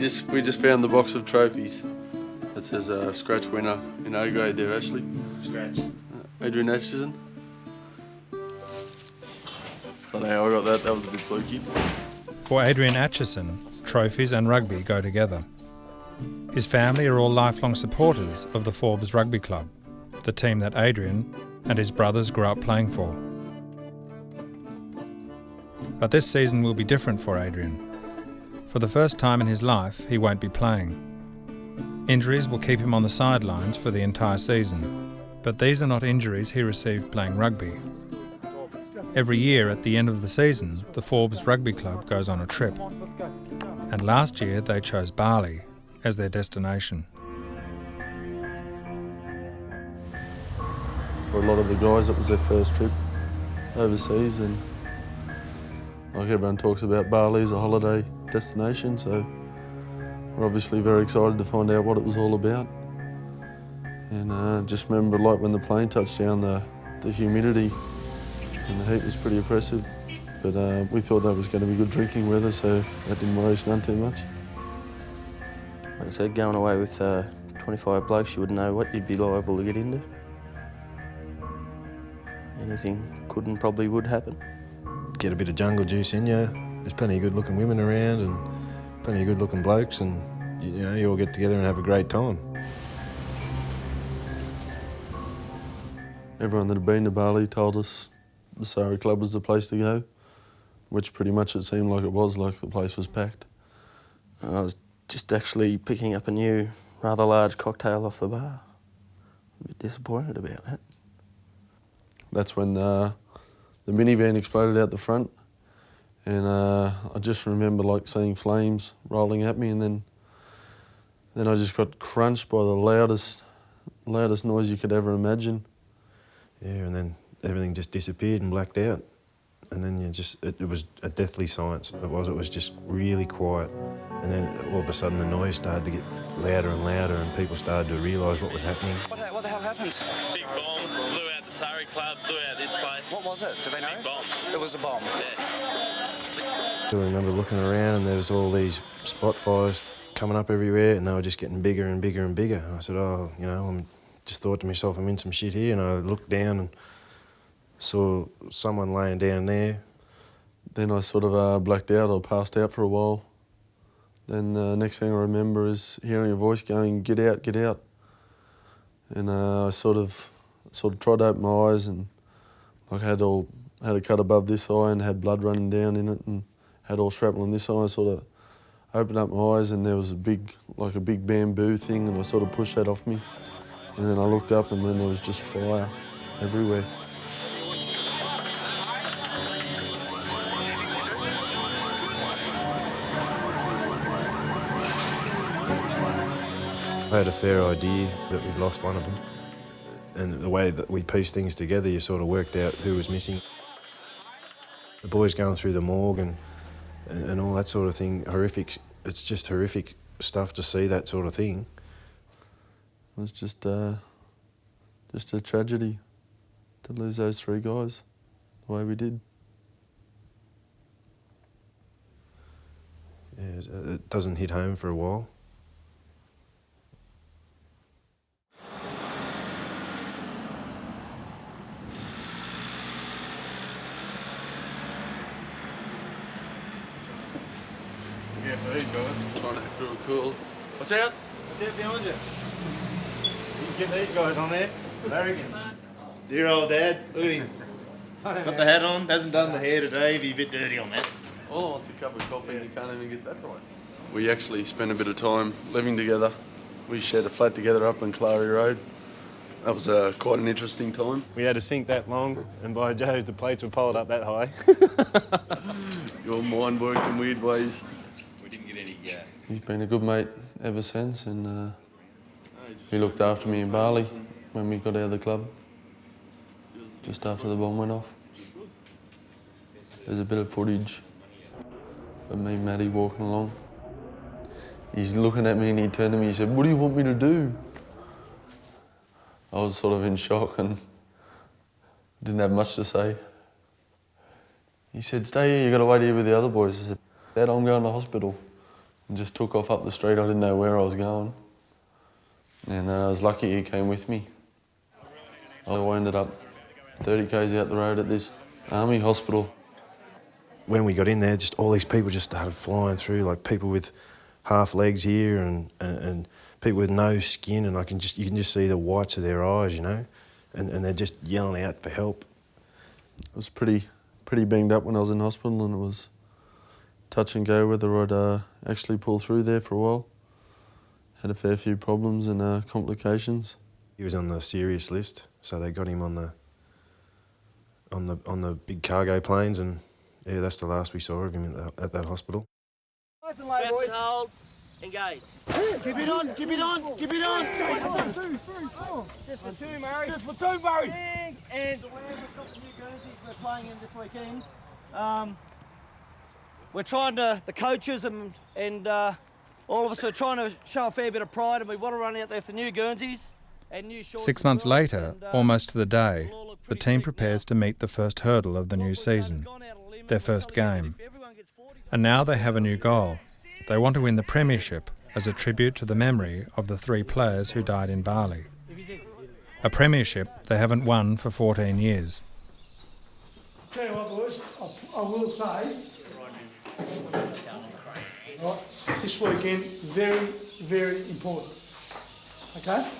We just found the box of trophies. It says scratch winner in A grade there, Ashley. Scratch. Adrian Acheson. I know I got that. That was a bit fluky. For Adrian Acheson, trophies and rugby go together. His family are all lifelong supporters of the Forbes Rugby Club, the team that Adrian and his brothers grew up playing for. But this season will be different for Adrian. For the first time in his life, he won't be playing. Injuries will keep him on the sidelines for the entire season, but these are not injuries he received playing rugby. Every year at the end of the season, the Forbes Rugby Club goes on a trip. And last year they chose Bali as their destination. For a lot of the guys, it was their first trip overseas, and like everyone talks about, Bali as a holiday destination, so we're obviously very excited to find out what it was all about. And just remember, like when the plane touched down, the humidity and the heat was pretty oppressive. But we thought that was going to be good drinking weather, so that didn't worry us none too much. Like I said, going away with 25 blokes, you wouldn't know what you'd be liable to get into. Anything could and probably would happen. Get a bit of jungle juice in you. There's plenty of good-looking women around and plenty of good-looking blokes, and you all get together and have a great time. Everyone that had been to Bali told us the Sari Club was the place to go, which pretty much it seemed like it was, like the place was packed. I was just actually picking up a new, rather large cocktail off the bar. A bit disappointed about that. That's when the minivan exploded out the front, and I just remember like seeing flames rolling at me, and then I just got crunched by the loudest noise you could ever imagine. Yeah, and then everything just disappeared and blacked out. And then it was a deathly silence. It was just really quiet. And then all of a sudden the noise started to get louder and louder, and people started to realise what was happening. What the hell happened? Big bomb blew out the Sari Club, blew out this place. What was it? Do they know? Big bomb. It was a bomb. Yeah. I remember looking around, and there was all these spot fires coming up everywhere, and they were just getting bigger and bigger and bigger. And I said, I just thought to myself, I'm in some shit here. And I looked down and saw someone laying down there. Then I sort of blacked out or passed out for a while. Then the next thing I remember is hearing a voice going, "Get out, get out." And I sort of tried to open my eyes, and like I had a cut above this eye and had blood running down in it, and had all shrapnel in this eye. I sort of opened up my eyes, and there was a big bamboo thing, and I sort of pushed that off me. And then I looked up, and then there was just fire everywhere. I had a fair idea that we'd lost one of them. And the way that we pieced things together, you sort of worked out who was missing. The boys going through the morgue and all that sort of thing, horrific. It's just horrific stuff to see that sort of thing. It was just a tragedy to lose those three guys the way we did. Yeah, it doesn't hit home for a while. Yeah, for these guys. Trying to act real cool. Watch out! Watch out behind you. You can get these guys on there. Arrogant. Dear old dad, look at him. Got the hat on, hasn't done the hair today, he's a bit dirty on that. All I want's a cup of coffee and you can't even get that right. We actually spent a bit of time living together. We shared a flat together up on Clary Road. That was quite an interesting time. We had a sink that long, and by Joe's, the plates were piled up that high. Your mind works in weird ways. We didn't get any... He's been a good mate ever since, and he looked after me in Bali when we got out of the club, just after the bomb went off. There's a bit of footage of me and Maddie walking along. He's looking at me and he turned to me and he said, "What do you want me to do?" I was sort of in shock and didn't have much to say. He said, "Stay here, you got to wait here with the other boys." I said, "Dad, I'm going to hospital." and just took off up the street. I didn't know where I was going. And I was lucky he came with me. I ended up 30 k's out the road at this army hospital. When we got in there, just all these people just started flying through, like people with half legs here and people with no skin, and you can just see the whites of their eyes, you know, and they're just yelling out for help. I was pretty banged up when I was in hospital, and it was touch and go whether I'd actually pull through there for a while. Had a fair few problems and complications. He was on the serious list, so they got him on the big cargo planes, and yeah, that's the last we saw of him at that hospital. Nice and low, boys. Hold, engage. Keep it on, keep it on, keep it on. Just for two, Murray. Just for two, Murray. And the way we've got the new Guernseys we're playing in this weekend, we're trying to, the coaches and all of us are trying to show a fair bit of pride, and we want to run out there for new Guernseys and new shorts. 6 months later, almost to the day, we'll all look the pretty team slick prepares to meet the first hurdle of the new season, their first game. If everyone gets 40, And now they have a new goal. They want to win the premiership as a tribute to the memory of the 3 players who died in Bali. A premiership they haven't won for 14 years. Tell you what, boys, I will say, right, this weekend, very, very important, okay?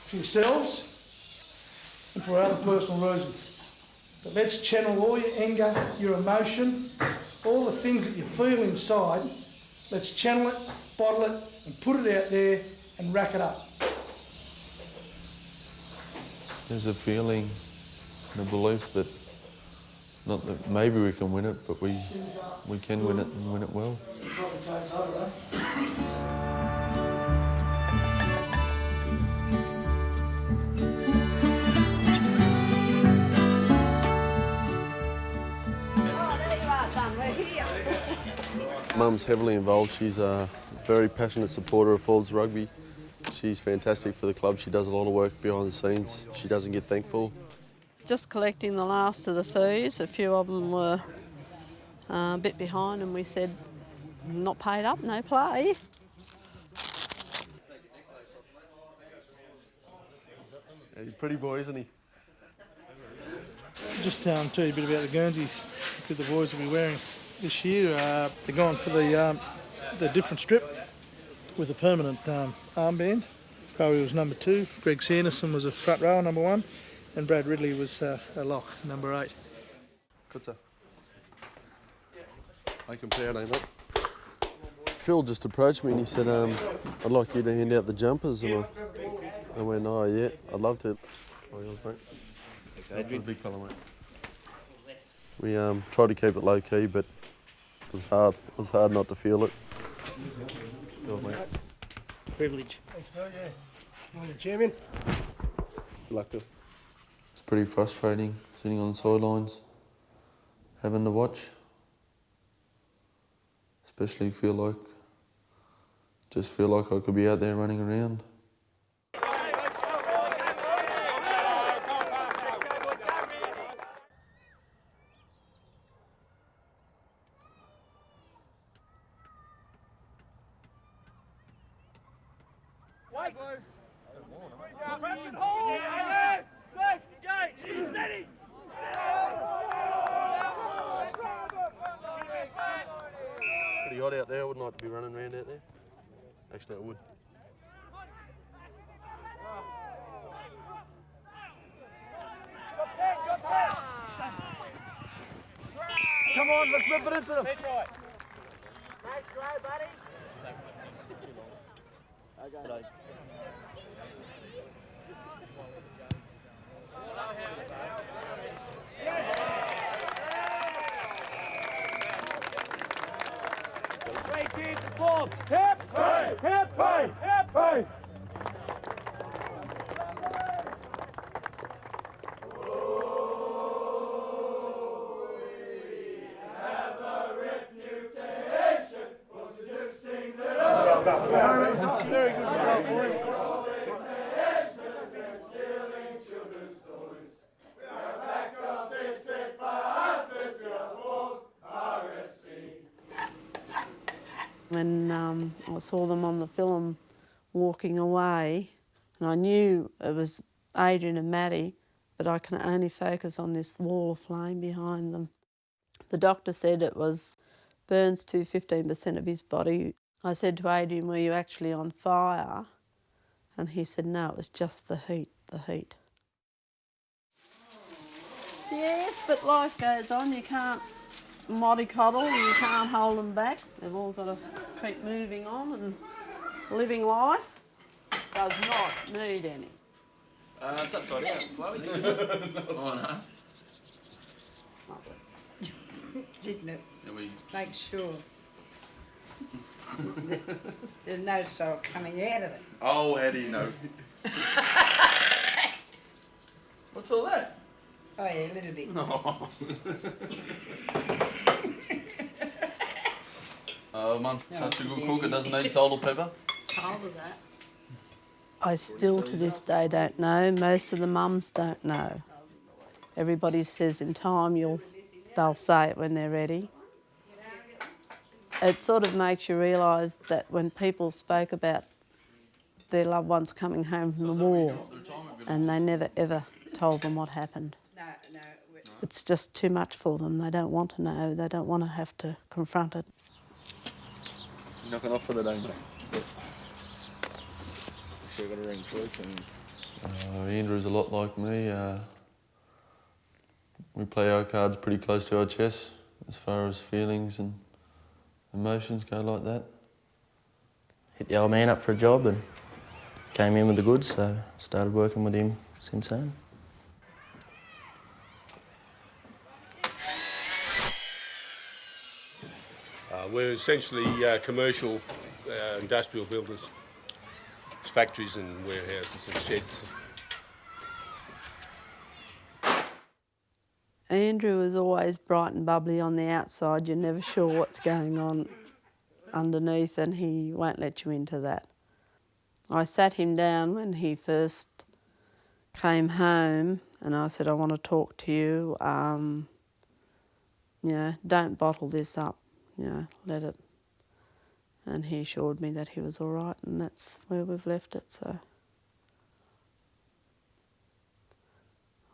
For yourselves and for other personal reasons. But let's channel all your anger, your emotion, all the things that you feel inside, let's channel it, bottle it, and put it out there and rack it up. There's a feeling and a belief that, not that maybe we can win it, but we can win it and win it well. Probably take over, eh? Mum's heavily involved. She's a very passionate supporter of Forbes rugby. She's fantastic for the club. She does a lot of work behind the scenes. She doesn't get thankful. Just collecting the last of the fees. A few of them were a bit behind, and we said, not paid up, no play. Yeah, he's a pretty boy, isn't he? Just tell you a bit about the Guernseys that the boys will be wearing this year. They're going for the different strip with a permanent armband. Crowley was number 2, Greg Sanderson was a front row, number 1, and Brad Ridley was a lock, number 8. Good sir. Make him proud, ain't it? Phil just approached me and he said, I'd like you to hand out the jumpers. And I went, oh yeah, I'd love to. Oh, yours, mate. Adrian. Big fella, mate. We tried to keep it low key, but it was hard. It was hard not to feel it. Go on, mate. privilege. Thanks, Bill, yeah. Morning, Chairman. Good luck, Bill. It's pretty frustrating sitting on the sidelines, having to watch. Especially feel like I could be out there running around. Pretty hot out there. I wouldn't like to be running around out there. Actually, I would. Come on, let's rip it into them. Nice try, buddy. Okay. 3, 2, 4. Hip, hey, hip, hey, hip, hey. Very good result, boys. when I saw them on the film walking away, and I knew it was Adrian and Maddie, but I can only focus on this wall of flame behind them. The doctor said it was burns to 15% of his body. I said to Adrian, were you actually on fire? And he said, no, it was just the heat, the heat. Yes, but life goes on. You can't mollycoddle, you can't hold them back. They've all got to keep moving on and living life. Does not need any. It's upside down, Chloe. Oh, no. Isn't it? Make sure there's no soul coming out of it. Oh, how do you know? What's all that? Oh yeah, a little bit. Oh, Mum, such a good cook, it doesn't need salt or pepper. Hold of that. I still to this day don't know. Most of the mums don't know. Everybody says in time they'll say it when they're ready. It sort of makes you realise that when people spoke about their loved ones coming home from the war and they never ever told them what happened. No. It's just too much for them. They don't want to know. They don't want to have to confront it. You're knocking off for the day, mate. Sure got a ring choice and... Andrew's a lot like me. We play our cards pretty close to our chest as far as feelings and emotions go like that. Hit the old man up for a job and came in with the goods, so started working with him since then. We're essentially commercial industrial builders. It's factories and warehouses and sheds. Andrew is always bright and bubbly on the outside. You're never sure what's going on underneath, and he won't let you into that. I sat him down when he first came home and I said, I want to talk to you. Don't bottle this up, let it. And he assured me that he was all right, and that's where we've left it, so.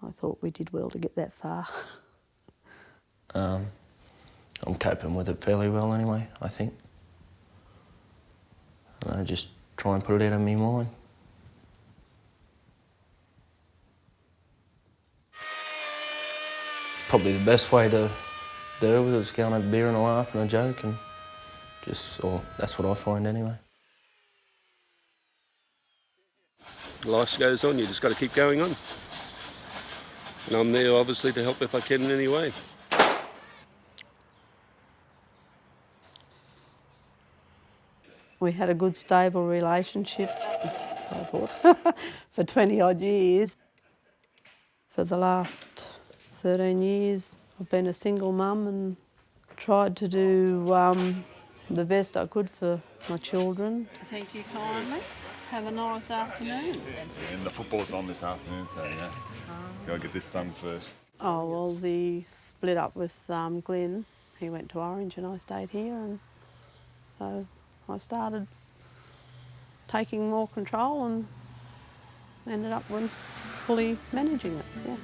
I thought we did well to get that far. I'm coping with it fairly well anyway, I think. And I just try and put it out of my mind. Probably the best way to do it is go and have a beer and a laugh and a joke and that's what I find anyway. Life goes on, you just got to keep going on. And I'm there obviously to help if I can in any way. We had a good, stable relationship, so I thought, for 20 odd years. For the last 13 years, I've been a single mum and tried to do the best I could for my children. Thank you kindly. Have a nice afternoon. And the football's on this afternoon, so yeah, gotta get this done first. Oh, well, the split up with Glenn. He went to Orange and I stayed here, and so I started taking more control and ended up fully managing it, yeah.